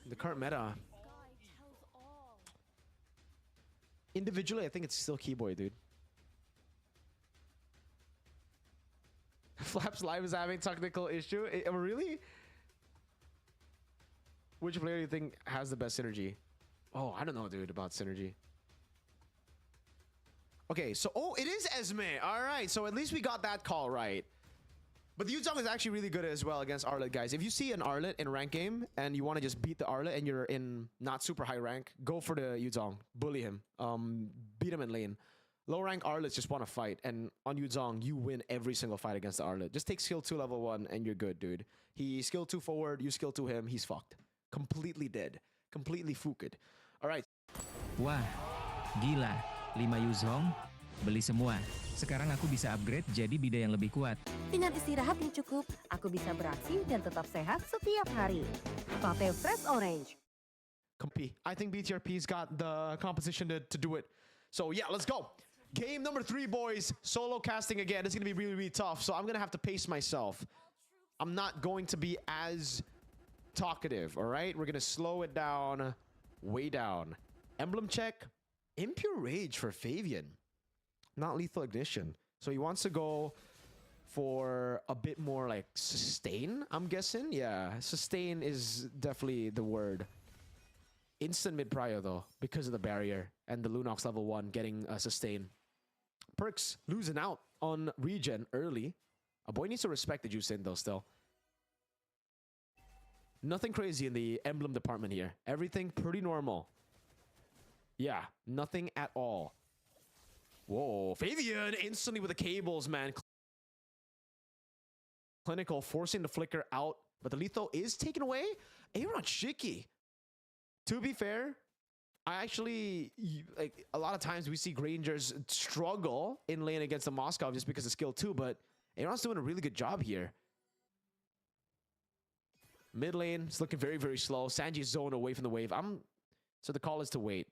The current meta. Individually, I think it's still Keyboy, dude. Flaps Live is having technical issue. Really? Which player do you think has the best synergy? Oh, I don't know, dude, about synergy. Okay, so it is Esme. All right, so at least we got that call right. But the Yuzong is actually really good as well against Arlet, guys. If you see an Arlet in a rank game and you want to just beat the Arlet and you're in not super high rank, go for the Yuzong. Bully him. Beat him in lane. Low rank Arlets just want to fight. And on Yuzong, you win every single fight against the Arlet. Just take skill 2 level 1 and you're good, dude. He skill 2 forward, you skill 2 him, he's fucked. Completely dead. Completely fuked. All right. Wah, gila. 5 Yuzong, beli semua. Sekarang aku bisa upgrade jadi bida yang lebih kuat. Dengan istirahat yang cukup, aku bisa beraksi dan tetap sehat setiap hari. Pakai Fresh Orange. I think BTRP's got the composition to do it. So yeah, let's go. Game number 3, boys. Solo casting again. It's going to be really, really tough. So I'm going to have to pace myself. I'm not going to be as talkative, all right? We're going to slow it down, way down. Emblem check. Impure Rage for Favian. Not Lethal Ignition. So he wants to go for a bit more like sustain, I'm guessing. Yeah, sustain is definitely the word. Instant mid prio though, because of the barrier and the Lunox level 1 getting a sustain. Perks losing out on regen early. A boy needs to respect the juice in though still. Nothing crazy in the emblem department here. Everything pretty normal. Yeah, nothing at all. Whoa, Favian instantly with the cables, man. Clinical forcing the flicker out, but the lethal is taken away. Aaron Shiki. To be fair, I actually, like, a lot of times we see Grangers struggle in lane against the Moskov just because of skill 2, but Aaron's doing a really good job here. Mid lane, it's looking very, very slow. Sanji's zone away from the wave. So the call is to wait.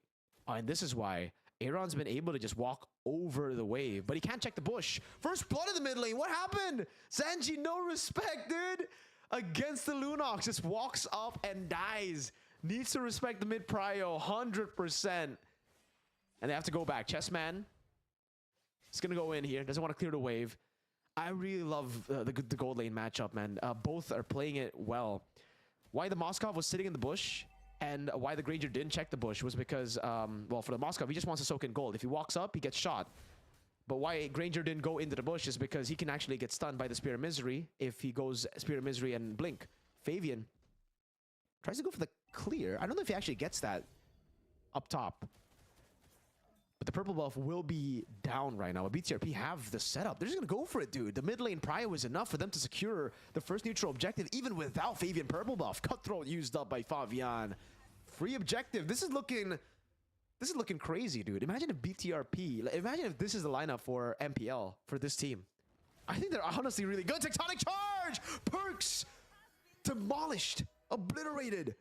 Oh, and this is why Aaron's been able to just walk over the wave, but he can't check the bush. First blood in the mid lane. What happened? Sanji, no respect, dude. Against the Lunox, just walks up and dies. Needs to respect the mid prio 100%. And they have to go back. Chessman. It's going to go in here. Doesn't want to clear the wave. I really love the gold lane matchup, man. Both are playing it well. Why the Moskov was sitting in the bush and why the Granger didn't check the bush was because, well, for the Moskov, he just wants to soak in gold. If he walks up, he gets shot. But why Granger didn't go into the bush is because he can actually get stunned by the Spear of Misery if he goes Spear of Misery and Blink. Favian tries to go for the clear. I don't know if he actually gets that up top. But the purple buff will be down right now. But BTRP have the setup. They're just going to go for it, dude. The mid lane prio is enough for them to secure the first neutral objective, even without Favian purple buff. Cutthroat used up by Favian. Free objective. This is looking crazy, dude. Imagine if BTRP, imagine if this is the lineup for MPL for this team. I think they're honestly really good. Tectonic charge! Perks! Demolished. Obliterated.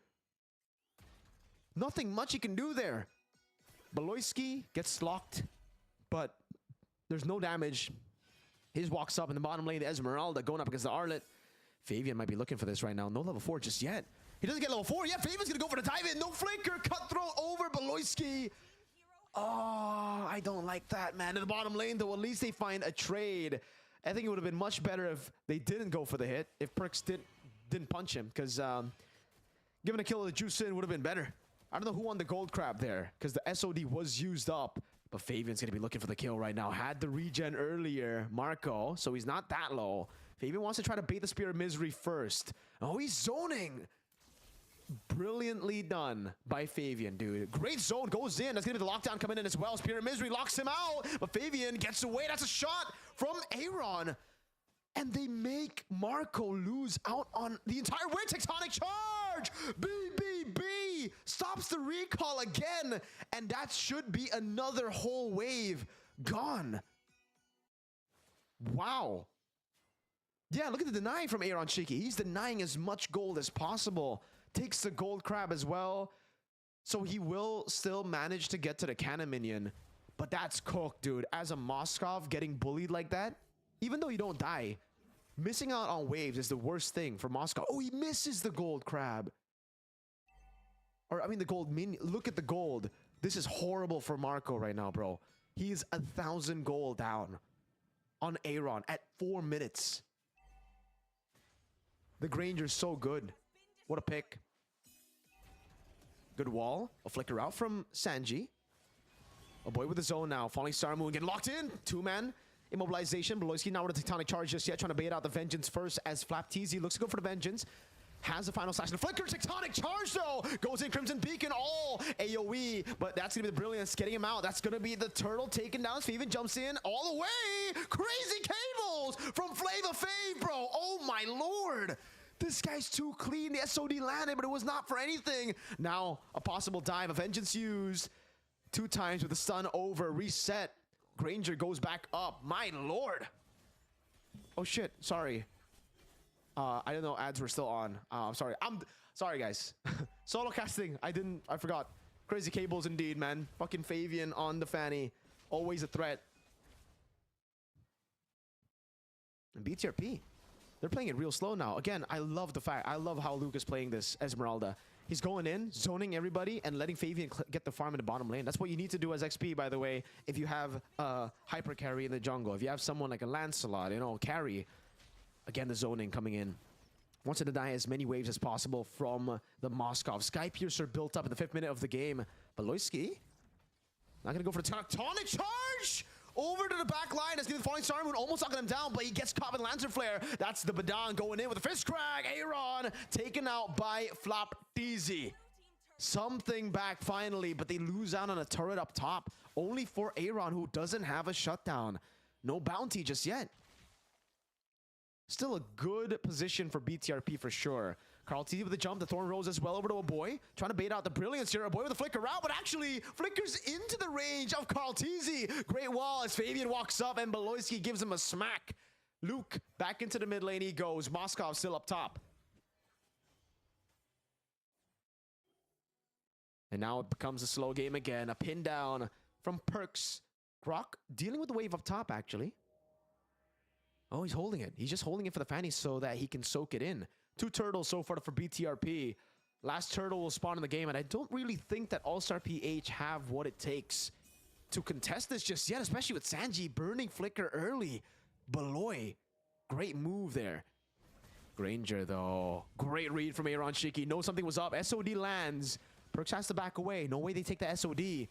Nothing much he can do there. Baloyski gets locked, but there's no damage. He just walks up in the bottom lane. The Esmeralda going up against the Arlet. Favian might be looking for this right now. No level 4 just yet. He doesn't get level 4. Yeah, Favian's going to go for the dive in. No flinker. Cutthroat over Baloyski. Oh, I don't like that, man. In the bottom lane, though, at least they find a trade. I think it would have been much better if they didn't go for the hit. If Perks didn't punch him. Because giving a kill to the juice in would have been better. I don't know who won the gold crab there, because the SOD was used up. But Favian's going to be looking for the kill right now. Had the regen earlier, MIRKO, so he's not that low. Favian wants to try to bait the Spear of Misery first. Oh, he's zoning. Brilliantly done by Favian, dude. Great zone, goes in. That's going to be the lockdown coming in as well. Spear of Misery locks him out, but Favian gets away. That's a shot from Aaron. And they make MIRKO lose out on the entire way. Tectonic charge! BBB! Stops the recall again. And that should be another whole wave gone. Wow. Yeah, look at the deny from Aaron Shiki. He's denying as much gold as possible. Takes the gold crab as well. So he will still manage to get to the cannon minion. But that's cooked, dude. As a Moskov getting bullied like that, even though you don't die, missing out on waves is the worst thing for Moskov. Oh, he misses the gold crab. Or, I mean, the gold minion. Look at the gold. This is horrible for MIRKO right now, bro. He's 1,000 gold down on Aaron at 4 minutes. The Granger's so good. What a pick. Good wall. A flicker out from Sanji. A boy with the zone now. Falling Star Moon getting locked in. 2-man. Immobilization. Beloyski now with a Tectonic Charge just yet. Trying to bait out the Vengeance first as Flapteezy looks to go for the Vengeance. Has the final slash. The flicker. Tectonic Charge though. Goes in Crimson Beacon. All AoE. But that's going to be the Brilliance getting him out. That's going to be the Turtle taken down. Favian jumps in all the way. Crazy cables from Flavor Fave, bro. Oh my lord. This guy's too clean. The SOD landed, but it was not for anything. Now, a possible dive. A Vengeance used 2 times with the stun over. Reset. Granger goes back up. My lord. Oh, shit. Sorry. I didn't know ads were still on. Sorry. I'm sorry, guys. Solo casting. I forgot. Crazy cables indeed, man. Fucking Favian on the Fanny. Always a threat. And Btrp. They're playing it real slow now. Again, I love how Luke is playing this Esmeralda. He's going in, zoning everybody, and letting Favian get the farm in the bottom lane. That's what you need to do as XP, by the way, if you have hyper carry in the jungle. If you have someone like a Lancelot, you know, carry. Again, the zoning coming in. Wants to deny as many waves as possible from the Moskov. Sky Piercer built up in the 5th minute of the game. Beloyski, not going to go for the Tectonic Charge! Over to the back line as the Falling Star Moon almost knocking him down, but he gets caught with Lancer Flare. That's the Badon going in with a fist crack. Aaron taken out by Flapteezy. Something back finally, but they lose out on a turret up top. Only for Aaron, who doesn't have a shutdown. No bounty just yet. Still a good position for Btrp for sure. Karltzy with the jump, the Thorn Rose as well over to a boy. Trying to bait out the Brilliance here. A boy with a flicker out, but actually flickers into the range of Karltzy. Great wall as Favian walks up and Beloyski gives him a smack. Luke back into the mid lane he goes. Moskov still up top. And now it becomes a slow game again. A pin down from Perks. Grok dealing with the wave up top actually. Oh, he's holding it. He's just holding it for the Fanny so that he can soak it in. 2 turtles so far for Btrp. Last turtle will spawn in the game, and I don't really think that Allstar PH have what it takes to contest this just yet, especially with Sanji burning flicker early. Beloy, great move there. Granger, though. Great read from Aaron Shiki. Knows something was up. SOD lands. Perks has to back away. No way they take the SOD.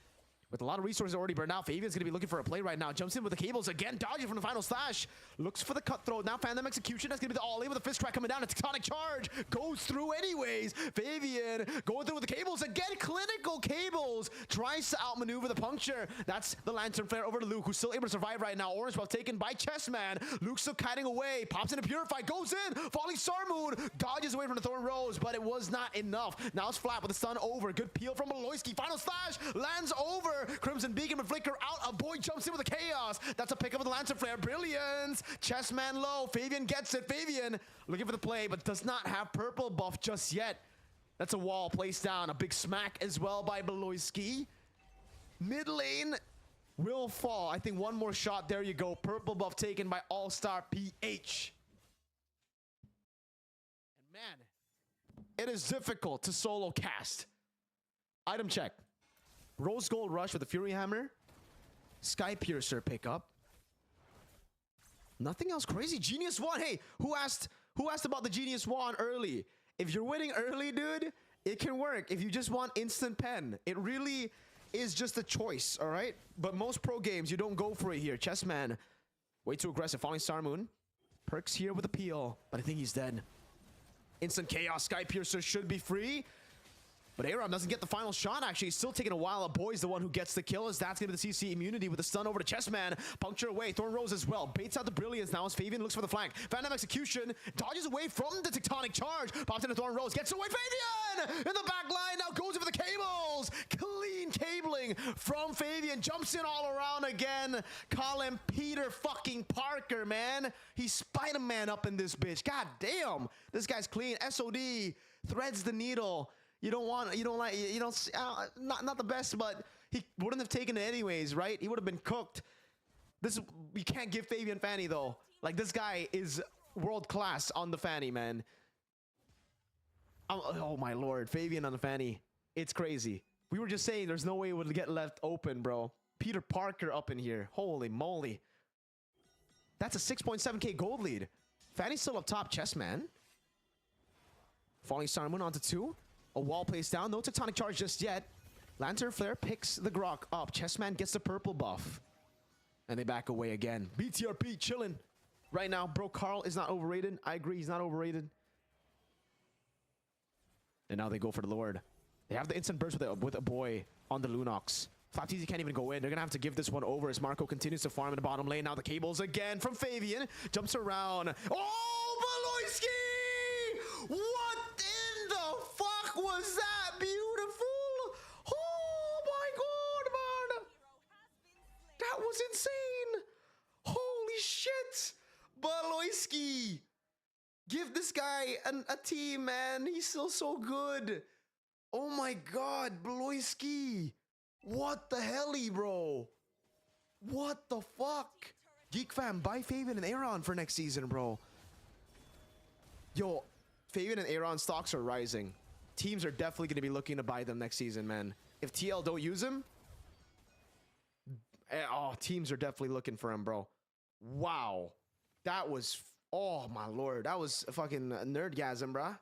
With a lot of resources already burned out, Favian's going to be looking for a play right now. Jumps in with the cables again, dodging from the final slash. Looks for the cutthroat. Now Phantom Execution. That's going to be the all-in with a fist crack coming down. A Tectonic Charge goes through anyways. Favian going through with the cables again. Clinical cables. Tries to outmaneuver the puncture. That's the Lantern Flare over to Luke, who's still able to survive right now. Orange buff taken by Chessman. Luke still kiting away. Pops into Purify. Goes in. Falling Star Moon. Dodges away from the Thorn Rose, but it was not enough. Now it's flat with the stun over. Good peel from Beloyski. Final slash. Lands over. Crimson Beacon and flicker out. A boy jumps in with the chaos. That's a pickup with the Lancer Flare. Brilliance. Chessman low. Favian gets it. Favian looking for the play, but does not have purple buff just yet. That's a wall placed down. A big smack as well by Beloyski. Mid lane will fall. I think one more shot. There you go. Purple buff taken by Allstar PH. And man, it is difficult to solo cast. Item check. Rose Gold Rush with the Fury Hammer. Sky Piercer pickup. Nothing else crazy. Genius Wand. Hey, who asked about the Genius Wand early? If you're winning early, dude, it can work. If you just want instant pen, it really is just a choice, all right? But most pro games, you don't go for it here. Chessman, way too aggressive. Falling Star Moon. Perks here with a peel, but I think he's dead. Instant Chaos. Sky Piercer should be free. But Aaron doesn't get the final shot, actually. He's still taking a while. A boy's the one who gets the kill, as that's going to be the CC immunity with the stun over to Chessman. Puncture away. Thorn Rose as well. Baits out the Brilliance now as Favian looks for the flank. Phantom Execution dodges away from the Tectonic Charge. Pops into Thorn Rose. Gets away. Favian in the back line. Now goes over the cables. Clean cabling from Favian. Jumps in all around again. Call him Peter fucking Parker, man. He's Spider-Man up in this bitch. God damn. This guy's clean. SOD threads the needle. Not the best, but he wouldn't have taken it anyways, right? He would have been cooked. You can't give Favian Fanny though. Like, this guy is world class on the Fanny, man. Oh my lord, Favian on the Fanny. It's crazy. We were just saying there's no way it would get left open, bro. Peter Parker up in here. Holy moly. That's a 6.7k gold lead. Fanny's still up top, Chessman. Falling Star Moon onto 2. A wall placed down. No tectonic charge just yet. Lantern Flare picks the Grok up. Chessman gets the purple buff. And they back away again. BTRP chilling. Right now, bro, Karl is not overrated. I agree, he's not overrated. And now they go for the Lord. They have the instant burst with a boy on the Lunox. Flapteasy can't even go in. They're going to have to give this one over as MIRKO continues to farm in the bottom lane. Now the cables again from Favian. Jumps around. Oh, Baloyski! What in the fuck was that? Beautiful! Oh my god, man! That was insane! Holy shit! Baloyski! Give this guy a team, man. He's still so good. Oh my god, Baloyski! What the helly, bro? What the fuck? Geek fam, buy Favian and Aaron for next season, bro. Yo, Favian and Aaron stocks are rising. Teams are definitely going to be looking to buy them next season, man. If TL don't use him, oh, teams are definitely looking for him, bro. Wow. That was, oh my lord. That was a fucking nerdgasm, bruh.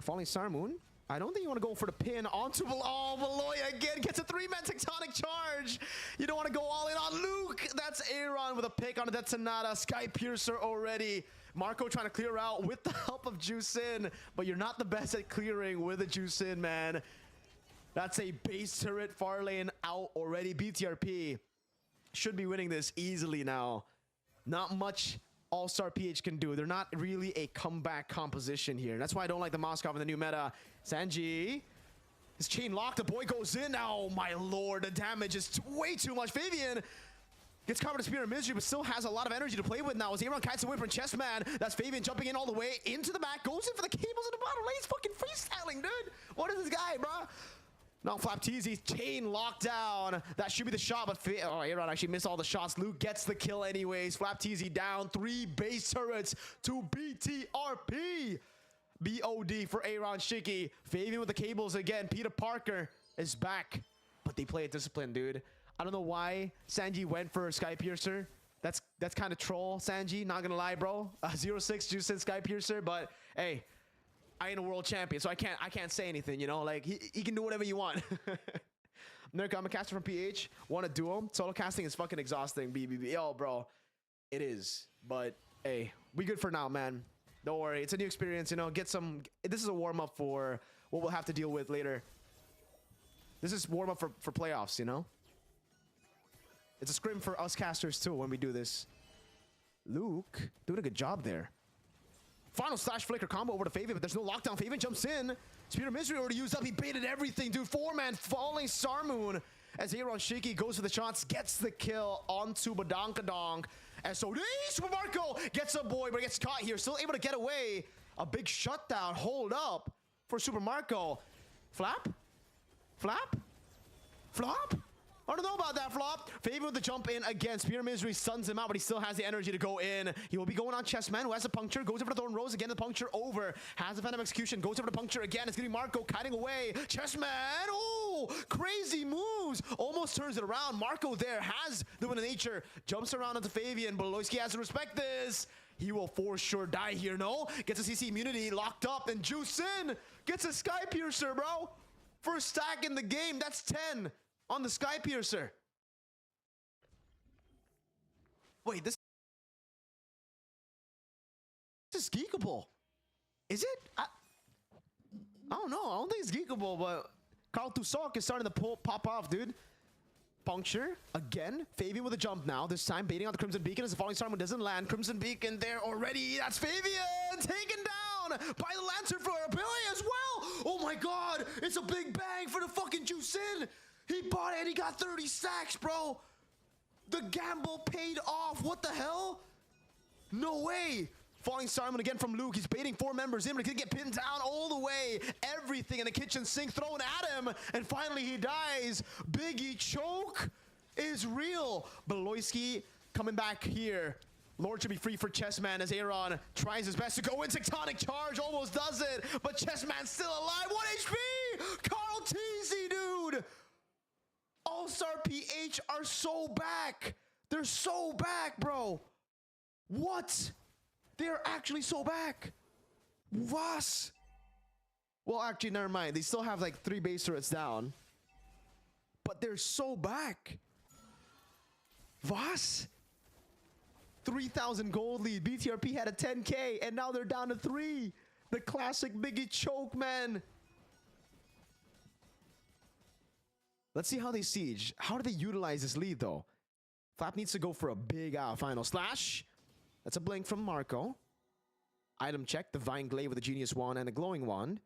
Falling Star Moon. I don't think you want to go for the pin onto Valoy again. Gets a 3-man tectonic charge. You don't want to go all in on Luke. That's Aaron with a pick on that Sonata. Sky Piercer already. MIRKO trying to clear out with the help of Juicin. But you're not the best at clearing with a Juicin, man. That's a base turret far lane out already. BTRP should be winning this easily now. Not much Allstar PH can do. They're not really a comeback composition here. That's why I don't like the Moskov in the new meta. Sanji, his chain locked. The boy goes in. Oh my lord, the damage is way too much. Favian gets covered in Spear of Misery, but still has a lot of energy to play with now. As Aaron kites away from Chessman, that's Favian jumping in all the way into the back. Goes in for the cables in the bottom lane. He's fucking freestyling, dude. What is this guy, bro? Now Flapteasy's chain locked down. That should be the shot, but oh, Aaron actually missed all the shots. Luke gets the kill anyways. Flapteasy down. 3 base turrets to BTRP. BOD for Aaron Shiki. Favian with the cables again. Peter Parker is back, but they play it disciplined, dude. I don't know why Sanji went for Sky Piercer. That's kind of troll, Sanji. Not gonna lie, bro. 0-6 Juice and Sky Piercer, but hey, I ain't a world champion, so I can't say anything, you know? Like, he can do whatever you want. MIRKO, I'm a caster from PH. Want a duo? Solo casting is fucking exhausting, BBB. Yo, bro. It is. But, hey, we good for now, man. Don't worry. It's a new experience, you know? Get some... This is a warm-up for what we'll have to deal with later. This is warm-up for playoffs, you know? It's a scrim for us casters, too, when we do this. Luke doing a good job there. Final slash flicker combo over to Favian, but there's no lockdown. Favian jumps in. Spear of Misery already used up. He baited everything, dude. 4-man falling Star Moon as Aaron Shiki goes for the shots, gets the kill onto Badonkadonk. And so Super MIRKO gets a boy, but gets caught here. Still able to get away. A big shutdown. Hold up for Super MIRKO. Flap? Flap? Flop? I don't know about that, Flop. Favian with the jump in again. Spear of Misery stuns him out, but he still has the energy to go in. He will be going on Chessman, who has a puncture. Goes over to Thorn Rose again. The puncture over. Has a Phantom Execution. Goes over to puncture again. It's going to be MIRKO kiting away. Chessman. Oh, crazy moves. Almost turns it around. MIRKO there has the win of nature. Jumps around onto Favian. Baloyski has to respect this. He will for sure die here, no? Gets a CC immunity locked up. And Juice in. Gets a Sky Piercer, bro. First stack in the game. That's 10. On the Sky Piercer. Wait, this is geekable. Is it? I don't know. I don't think it's geekable, but Karltzy is starting to pop off, dude. Puncture again. Favian with a jump now. This time baiting out the Crimson Beacon as the Falling Star Moon doesn't land. Crimson Beacon there already. That's Favian taken down by the Lantern Flare ability as well. Oh my god. It's a big bang for the fucking Juicin. He bought it and he got 30 stacks, bro. The gamble paid off. What the hell? No way. Falling Star Moon again from Luke. He's baiting 4 members in, but he could get pinned down all the way. Everything in the kitchen sink thrown at him. And finally he dies. Biggie choke is real. Baloyski coming back here. Lord should be free for Chessman as Aaron tries his best to go in. Tectonic charge almost does it, but Chessman's still alive. 1 HP! Karltzy, dude! Allstar PH are so back. They're so back, bro. What? They're actually so back. Was? Well, actually, never mind. They still have like 3 base turrets down. But they're so back. Was? 3,000 gold lead. BTRP had a 10K, and now they're down to 3. The classic Biggie choke, man. Let's see how they siege. How do they utilize this lead, though? Flap needs to go for a big final slash. That's a blink from MIRKO. Item check. Divine Glaive with a Genius Wand and a Glowing Wand.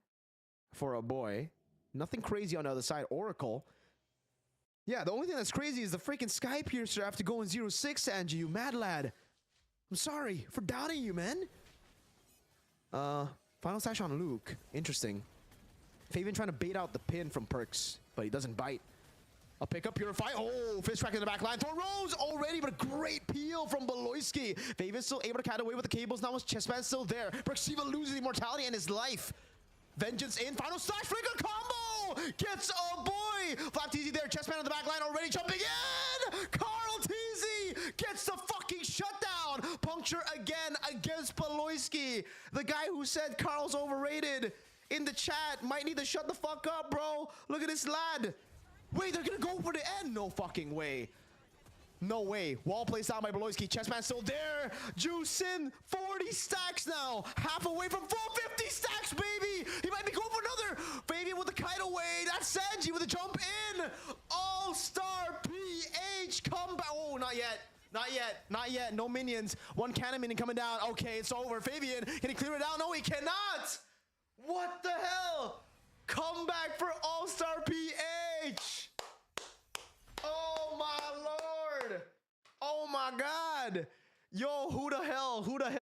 For a boy. Nothing crazy on the other side. Oracle. Yeah, the only thing that's crazy is the freaking Sky Piercer have to go in 0-6, Angie, you mad lad. I'm sorry for doubting you, man. Final slash on Luke. Interesting. Favian trying to bait out the pin from Perks, but he doesn't bite. A pick up Purify. Oh, fist track in the back line. Throw Rose already, but a great peel from Beloyski. Favian still able to cat away with the cables. Now his chestman still there. Perksiva loses immortality and his life. Vengeance in. Final slash flicker combo. Gets a boy. Flap TZ there. Chestman on the back line already jumping in. Karltzy gets the fucking shutdown. Puncture again against Beloyski. The guy who said Karl's overrated in the chat might need to shut the fuck up, bro. Look at this lad. Wait, they're gonna go for the end? No fucking way. No way. Wall placed down by Beloyski. Chessman still there. Juice in. 40 stacks now. Half away from 450 stacks, baby. He might be going for another. Favian with the kite away. That's Sanji with a jump in. All-Star PH comeback. Oh, not yet. Not yet. Not yet. No minions. One cannon minion coming down. Okay, it's over. Favian, can he clear it out? No, he cannot. What the hell? Comeback for All-Star PH. Oh my lord. Oh my god. Yo, who the hell? Who the hell?